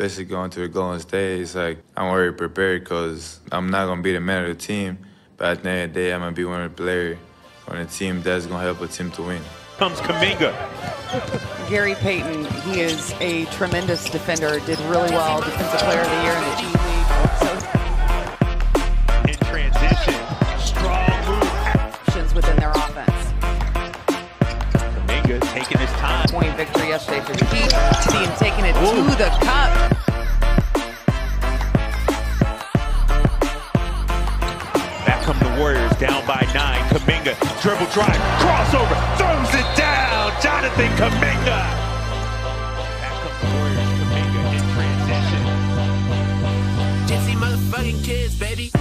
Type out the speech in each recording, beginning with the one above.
especially going to the Golden State, it's like I'm already prepared because I'm not going to be the man of the team, but at the end of the day, I'm going to be one of the players on the team that's going to help a team to win. Comes Kaminga. Gary Payton, he is a tremendous defender, did really well, Defensive Player of the Year in the G League. In transition, strong move. Actions within their offense. Kuminga taking his time. Point victory yesterday for the Heat, team taking it to the cup. Back come the Warriors, down by 9. Kaminga, dribble drive, crossover, throws it down. Jonathan Kaminga. Back come the Warriors, Kaminga in transition. Jesse motherfucking kids, baby.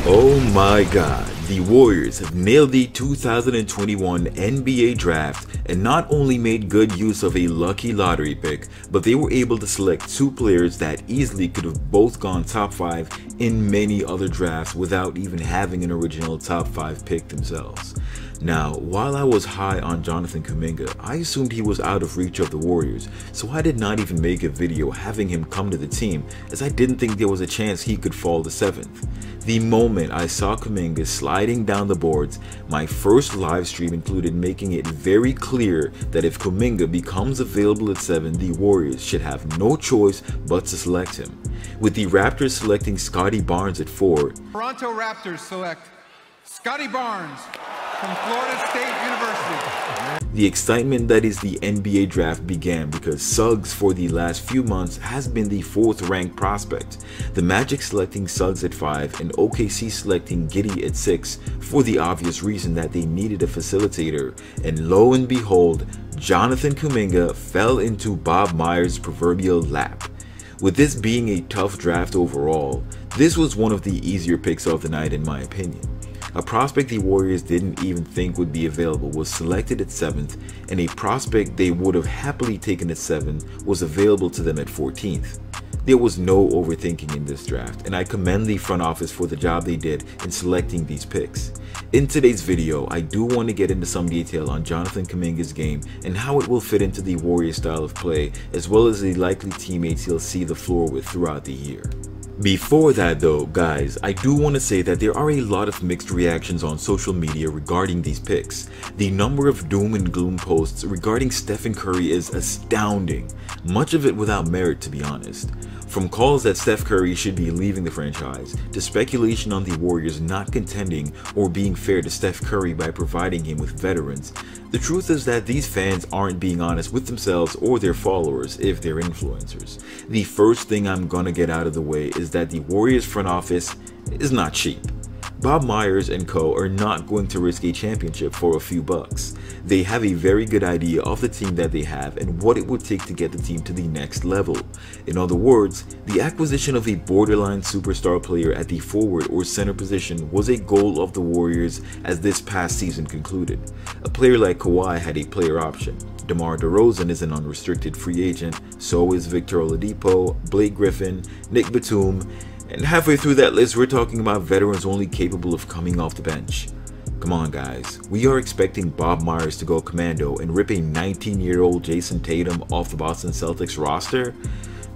Oh my God, the Warriors have nailed the 2021 NBA draft and not only made good use of a lucky lottery pick, but they were able to select two players that easily could have both gone top 5 in many other drafts without even having an original top 5 pick themselves. Now, while I was high on Jonathan Kuminga, I assumed he was out of reach of the Warriors, so I did not even make a video having him come to the team, as I didn't think there was a chance he could fall to 7th. The moment I saw Kuminga sliding down the boards, my first live stream included making it very clear that if Kuminga becomes available at 7, the Warriors should have no choice but to select him. With the Raptors selecting Scottie Barnes at 4, Toronto Raptors select Scottie Barnes from Florida State University. the excitement that is the NBA draft began because Suggs for the last few months has been the 4th ranked prospect. The Magic selecting Suggs at 5 and OKC selecting Giddey at 6 for the obvious reason that they needed a facilitator, and lo and behold, Jonathan Kuminga fell into Bob Myers' proverbial lap. With this being a tough draft overall, this was one of the easier picks of the night in my opinion. A prospect the Warriors didn't even think would be available was selected at 7th, and a prospect they would have happily taken at 7 was available to them at 14th. There was no overthinking in this draft, and I commend the front office for the job they did in selecting these picks. In today's video, I do want to get into some detail on Jonathan Kuminga's game and how it will fit into the Warriors style of play, as well as the likely teammates he'll see the floor with throughout the year. Before that though, guys, I do want to say that there are a lot of mixed reactions on social media regarding these picks. The number of doom and gloom posts regarding Stephen Curry is astounding, much of it without merit to be honest. From calls that Steph Curry should be leaving the franchise, to speculation on the Warriors not contending or being fair to Steph Curry by providing him with veterans, the truth is that these fans aren't being honest with themselves or their followers if they're influencers. The first thing I'm gonna get out of the way is that the Warriors front office is not cheap. Bob Myers and co are not going to risk a championship for a few bucks. They have a very good idea of the team that they have and what it would take to get the team to the next level. In other words, the acquisition of a borderline superstar player at the forward or center position was a goal of the Warriors as this past season concluded. A player like Kawhi had a player option. DeMar DeRozan is an unrestricted free agent, so is Victor Oladipo, Blake Griffin, Nick Batum, and halfway through that list we're talking about veterans only capable of coming off the bench. Come on guys, we are expecting Bob Myers to go commando and rip a 19-year-old Jason Tatum off the Boston Celtics roster?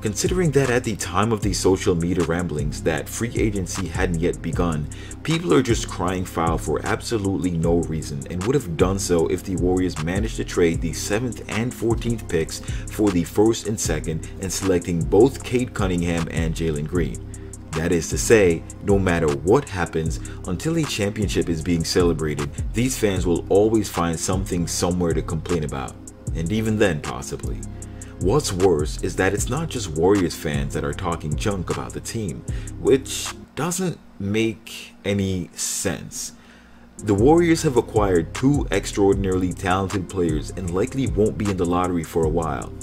Considering that at the time of the social media ramblings that free agency hadn't yet begun, people are just crying foul for absolutely no reason and would have done so if the Warriors managed to trade the 7th and 14th picks for the 1st and 2nd and selecting both Cade Cunningham and Jalen Green. That is to say, no matter what happens, until a championship is being celebrated, these fans will always find something somewhere to complain about, and even then possibly. What's worse is that it's not just Warriors fans that are talking junk about the team, which doesn't make any sense. The Warriors have acquired 2 extraordinarily talented players and likely won't be in the lottery for a while.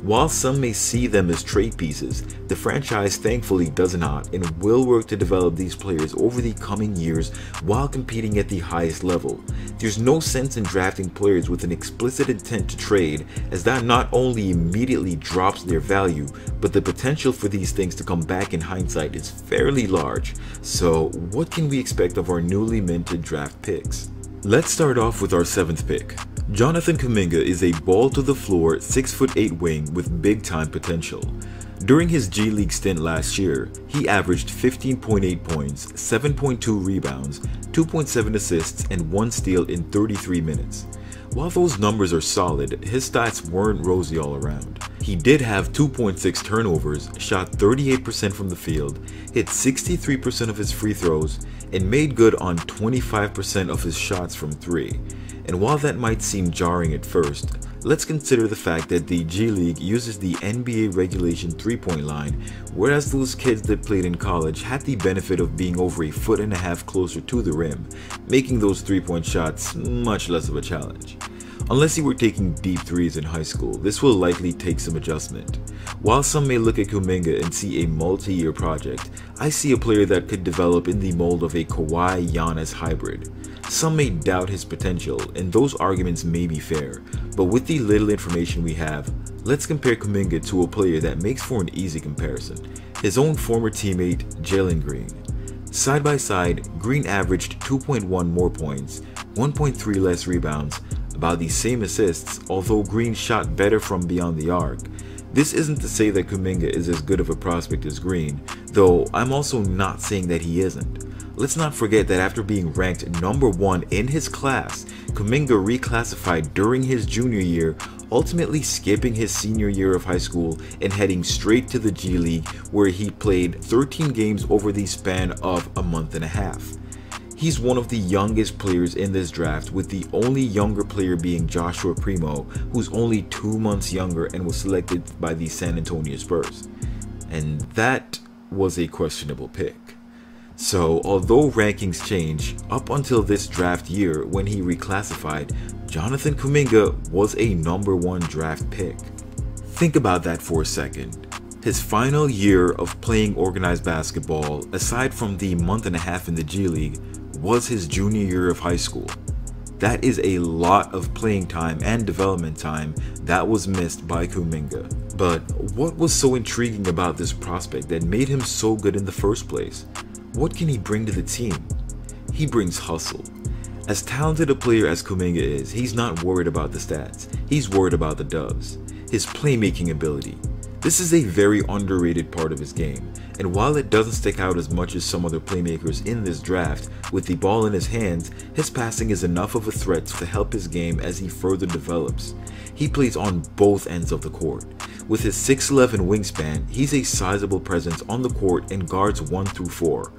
While some may see them as trade pieces, the franchise thankfully does not and will work to develop these players over the coming years while competing at the highest level. There's no sense in drafting players with an explicit intent to trade, as that not only immediately drops their value, but the potential for these things to come back in hindsight is fairly large. So what can we expect of our newly minted draft picks? Let's start off with our 7th pick. Jonathan Kaminga is a ball-to-the-floor 6'8" wing with big-time potential. During his G League stint last year, he averaged 15.8 points, 7.2 rebounds, 2.7 assists, and 1 steal in 33 minutes. While those numbers are solid, his stats weren't rosy all around. He did have 2.6 turnovers, shot 38% from the field, hit 63% of his free throws, and made good on 25% of his shots from 3. And while that might seem jarring at first, let's consider the fact that the G League uses the NBA regulation 3-point line, whereas those kids that played in college had the benefit of being over a foot and a half closer to the rim, making those 3-point shots much less of a challenge. Unless you were taking deep threes in high school, this will likely take some adjustment. While some may look at Kuminga and see a multi-year project, I see a player that could develop in the mold of a Kawhi-Giannis hybrid. Some may doubt his potential, and those arguments may be fair, but with the little information we have, let's compare Kuminga to a player that makes for an easy comparison, his own former teammate Jalen Green. Side by side, Green averaged 2.1 more points, 1.3 less rebounds, about the same assists, although Green shot better from beyond the arc. This isn't to say that Kuminga is as good of a prospect as Green, though I'm also not saying that he isn't. Let's not forget that after being ranked number 1 in his class, Kuminga reclassified during his junior year, ultimately skipping his senior year of high school and heading straight to the G League, where he played 13 games over the span of a month and a half. He's one of the youngest players in this draft, with the only younger player being Joshua Primo, who's only 2 months younger and was selected by the San Antonio Spurs. And that was a questionable pick. So, although rankings change, up until this draft year when he reclassified, Jonathan Kuminga was a number 1 draft pick. Think about that for a second. His final year of playing organized basketball, aside from the month and a half in the G League, was his junior year of high school. That is a lot of playing time and development time that was missed by Kuminga. But what was so intriguing about this prospect that made him so good in the first place? What can he bring to the team? He brings hustle. As talented a player as Kuminga is, he's not worried about the stats. He's worried about the dubs. His playmaking ability. This is a very underrated part of his game, and while it doesn't stick out as much as some other playmakers in this draft, with the ball in his hands, his passing is enough of a threat to help his game as he further develops. He plays on both ends of the court. With his 6'11" wingspan, he's a sizable presence on the court in guards 1 through 4.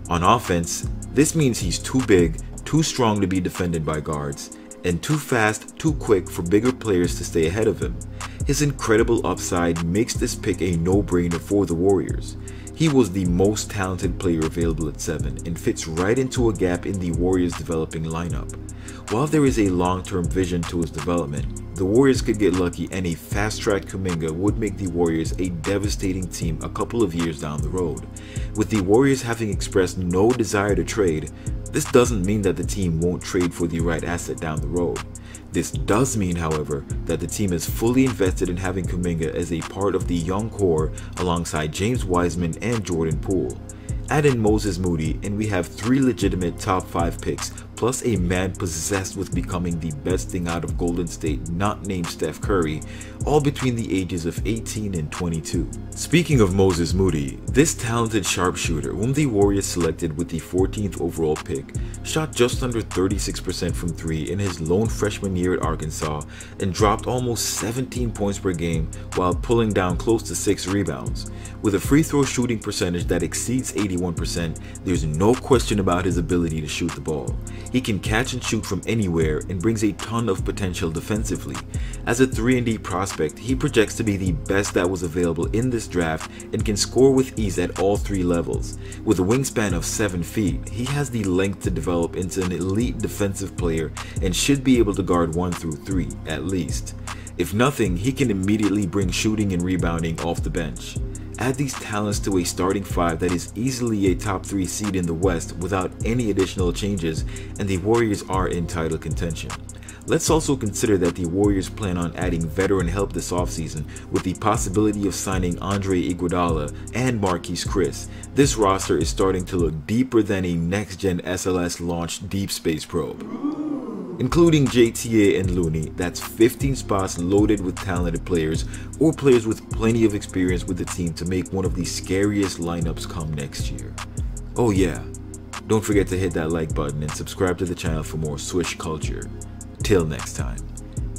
On offense, this means he's too big, too strong to be defended by guards, and too fast, too quick for bigger players to stay ahead of him. His incredible upside makes this pick a no-brainer for the Warriors. He was the most talented player available at 7 and fits right into a gap in the Warriors' developing lineup. While there is a long-term vision to his development, the Warriors could get lucky and a fast-tracked Kuminga would make the Warriors a devastating team a couple of years down the road. With the Warriors having expressed no desire to trade, this doesn't mean that the team won't trade for the right asset down the road. This does mean, however, that the team is fully invested in having Kuminga as a part of the young core alongside James Wiseman and Jordan Poole. Add in Moses Moody and we have 3 legitimate top 5 picks, plus a man possessed with becoming the best thing out of Golden State not named Steph Curry, all between the ages of 18 and 22. Speaking of Moses Moody, this talented sharpshooter, whom the Warriors selected with the 14th overall pick, shot just under 36% from 3 in his lone freshman year at Arkansas and dropped almost 17 points per game while pulling down close to 6 rebounds. With a free throw shooting percentage that exceeds 81%, there's no question about his ability to shoot the ball. He can catch and shoot from anywhere and brings a ton of potential defensively. As a 3-and-D prospect, he projects to be the best that was available in this draft and can score with ease at all 3 levels. With a wingspan of 7 feet, he has the length to develop into an elite defensive player and should be able to guard 1 through 3 at least. If nothing, he can immediately bring shooting and rebounding off the bench. Add these talents to a starting 5 that is easily a top 3 seed in the West without any additional changes, and the Warriors are in title contention. Let's also consider that the Warriors plan on adding veteran help this offseason with the possibility of signing Andre Iguodala and Marquise Chris. This roster is starting to look deeper than a next-gen SLS launched deep space probe. including JTA and Looney. That's 15 spots loaded with talented players or players with plenty of experience with the team to make one of the scariest lineups come next year. Oh yeah, don't forget to hit that like button and subscribe to the channel for more Swish culture. Till next time,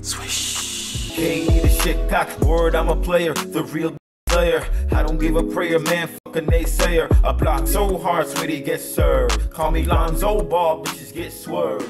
swish. Hey, the shit got word, I'm a player, the real player. I don't give a prayer, man, fuck a naysayer. I block so hard, sweetie get served. Call me Lonzo Ball, bitches get swerved.